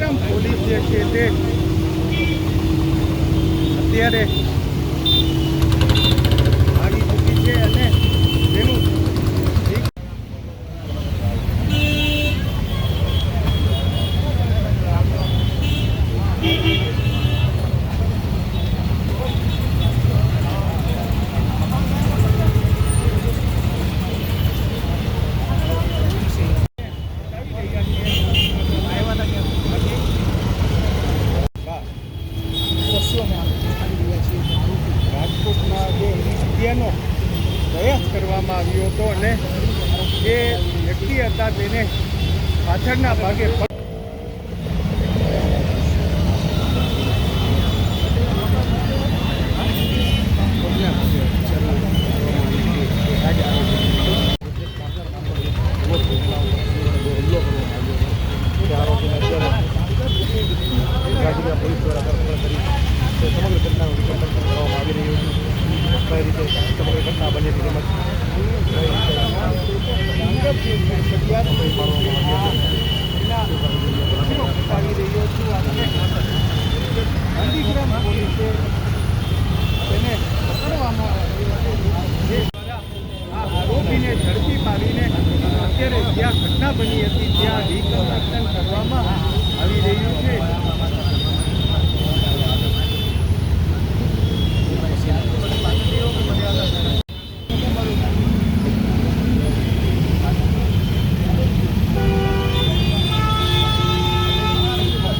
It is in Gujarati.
ગાંધીગ્રામ પોલીસ જે છે તે અત્યારે આવી ચૂકી છે અને તેનું રાજકોટમાં જે હત્યાનો પ્રયાસ કરવામાં આવ્યો હતો અને જે વ્યક્તિ હતા તેને પાછળના ભાગે પોલીસ દ્વારા સમગ્ર ઘટનાનું રિકન્સ્ટ્રક્શન કરવામાં આવી રહ્યું છે. કઈ રીતે સમગ્ર ઘટના બની હતી તેમજ આવી રહ્યો છું. ગાંધીગ્રામ પોલીસે તેને પકડવામાં જે આ આરોપીને ઝડપી પાડીને અત્યારે જ્યાં ઘટના બની હતી ત્યાં રિકન્સ્ટ્રક્શન કરવામાં આવી રહ્યું છે.